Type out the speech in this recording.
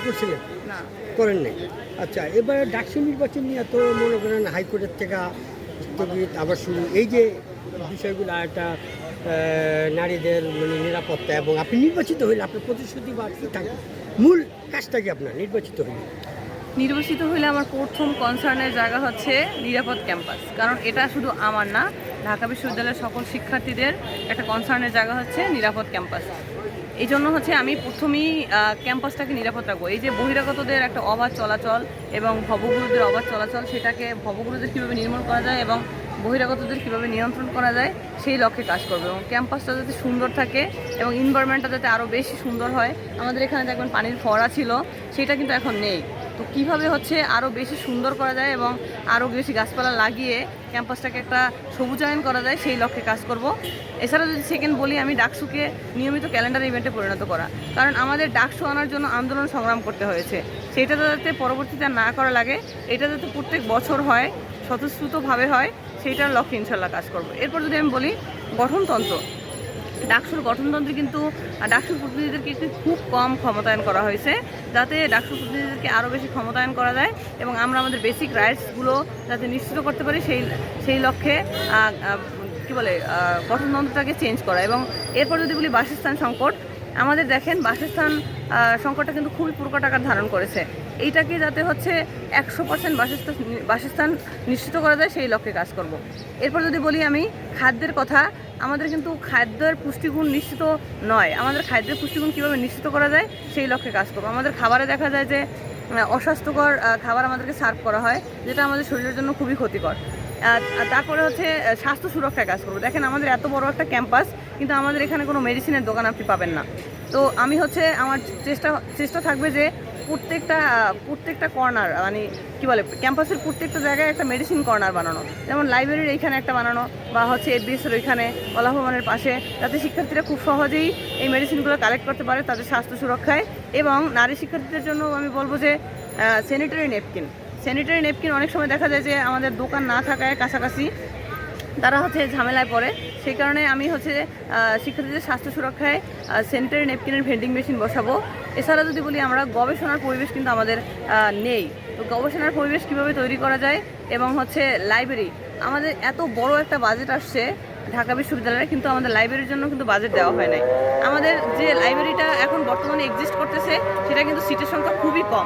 করছিলেন? না। করেন নাই। আচ্ছা, এবারে ডাকসু নির্বাচন নিয়ে তো মনে করেন হাইকোর্টের থেকে স্থগিত আবার শুরু, এই যে বিষয়গুলো একটা নারীদের মানে নিরাপত্তা, এবং আপনি নির্বাচিত হইলে আপনার প্রতিশ্রুতি বা কী থাকবে, মূল কাজটা কি আপনার নির্বাচিত হইলে? নির্বাচিত হলে আমার প্রথম কনসার্নের জায়গা হচ্ছে নিরাপদ ক্যাম্পাস, কারণ এটা শুধু আমার না, ঢাকা বিশ্ববিদ্যালয়ের সকল শিক্ষার্থীদের একটা কনসার্নের জায়গা হচ্ছে নিরাপদ ক্যাম্পাস। এই জন্য হচ্ছে আমি প্রথমেই ক্যাম্পাসটাকে নিরাপদ রাখবো। এই যে বহিরাগতদের একটা অবাধ চলাচল এবং ভবগুরুদের অবাধ চলাচল, সেটাকে ভবগুরুদের কীভাবে নির্মূল করা যায় এবং বহিরাগতদের কীভাবে নিয়ন্ত্রণ করা যায় সেই লক্ষ্যে কাজ করবে, এবং ক্যাম্পাসটা যাতে সুন্দর থাকে এবং এনভায়রনমেন্টটা যাতে আরও বেশি সুন্দর হয়। আমাদের এখানে দেখবেন পানির ফোয়ারা ছিল, সেটা কিন্তু এখন নেই। তো কীভাবে হচ্ছে আরও বেশি সুন্দর করা যায় এবং আরও বেশি গাছপালা লাগিয়ে ক্যাম্পাসটাকে একটা সবুজায়ন করা যায় সেই লক্ষ্যে কাজ করব। এছাড়া যদি সেকেন্ড বলি, আমি ডাকসুকে নিয়মিত ক্যালেন্ডার ইভেন্টে পরিণত করা, কারণ আমাদের ডাকসু আনার জন্য আন্দোলন সংগ্রাম করতে হয়েছে, সেটা যাতে পরবর্তীতে না করা লাগে, এটা যাতে প্রত্যেক বছর হয়, স্বতঃস্ফূর্তভাবে হয়, সেইটার লক্ষ্যে ইনশাল্লাহ কাজ করব। এরপর যদি আমি বলি গঠনতন্ত্র, ডাকসুর গঠনতন্ত্রে কিন্তু ডাকসুর প্রতিনিধিদেরকে একটু খুব কম ক্ষমতায়ন করা হয়েছে, যাতে ডাকসুর প্রতিনিধিদেরকে আরও বেশি ক্ষমতায়ন করা যায় এবং আমরা আমাদের বেসিক রাইটসগুলো যাতে নিশ্চিত করতে পারি, সেই লক্ষ্যে কী বলে গঠনতন্ত্রটাকে চেঞ্জ করা। এবং এরপর যদি বলি বাসস্থান সংকট, আমাদের দেখেন বাসস্থান সংকটটা কিন্তু খুবই প্রকট আকার ধারণ করেছে। এইটাকে যাতে হচ্ছে 100% বাসস্থান নিশ্চিত করা যায় সেই লক্ষ্যে কাজ করব। এরপর যদি বলি আমি খাদ্যের কথা, আমাদের কিন্তু খাদ্যের পুষ্টিগুণ নিশ্চিত নয়, আমাদের খাদ্যের পুষ্টিগুণ কীভাবে নিশ্চিত করা যায় সেই লক্ষ্যে কাজ করবো। আমাদের খাবারে দেখা যায় যে অস্বাস্থ্যকর খাবার আমাদেরকে সার্ভ করা হয়, যেটা আমাদের শরীরের জন্য খুবই ক্ষতিকর। তারপরে হচ্ছে স্বাস্থ্য সুরক্ষায় কাজ করবো। দেখেন আমাদের এত বড় একটা ক্যাম্পাস, কিন্তু আমাদের এখানে কোনো মেডিসিনের দোকান আপনি পাবেন না। তো আমি হচ্ছে আমার চেষ্টা থাকবে যে প্রত্যেকটা কর্নার, মানে কী বলে, ক্যাম্পাসের প্রত্যেকটা জায়গায় একটা মেডিসিন কর্নার বানানো, যেমন লাইব্রেরির এইখানে একটা বানানো, বা হচ্ছে এফবিএসের ওইখানে কলা ভবনের পাশে, যাতে শিক্ষার্থীরা খুব সহজেই এই মেডিসিনগুলো কালেক্ট করতে পারে তাদের স্বাস্থ্য সুরক্ষায়। এবং নারী শিক্ষার্থীদের জন্য আমি বলবো যে স্যানিটারি নেপকিন অনেক সময় দেখা যায় যে আমাদের দোকান না থাকায় কাছাকাছি তারা হচ্ছে ঝামেলায় পড়ে, সেই কারণে আমি হচ্ছে শিক্ষার্থীদের স্বাস্থ্য সুরক্ষায় স্যানিটারি নেপকিনের ভেন্ডিং মেশিন বসাবো। এছাড়া যদি বলি, আমরা গবেষণার পরিবেশ কিন্তু আমাদের নেই, তো গবেষণার পরিবেশ কিভাবে তৈরি করা যায়, এবং হচ্ছে লাইব্রেরি, আমাদের এত বড় একটা বাজেট আসছে ঢাকা বিশ্ববিদ্যালয়ে, কিন্তু আমাদের লাইব্রেরির জন্য কিন্তু বাজেট দেওয়া হয় নাই। আমাদের যে লাইব্রেরিটা এখন বর্তমানে এক্সিস্ট করতেছে, সেটা কিন্তু সিটের সংখ্যা খুবই কম।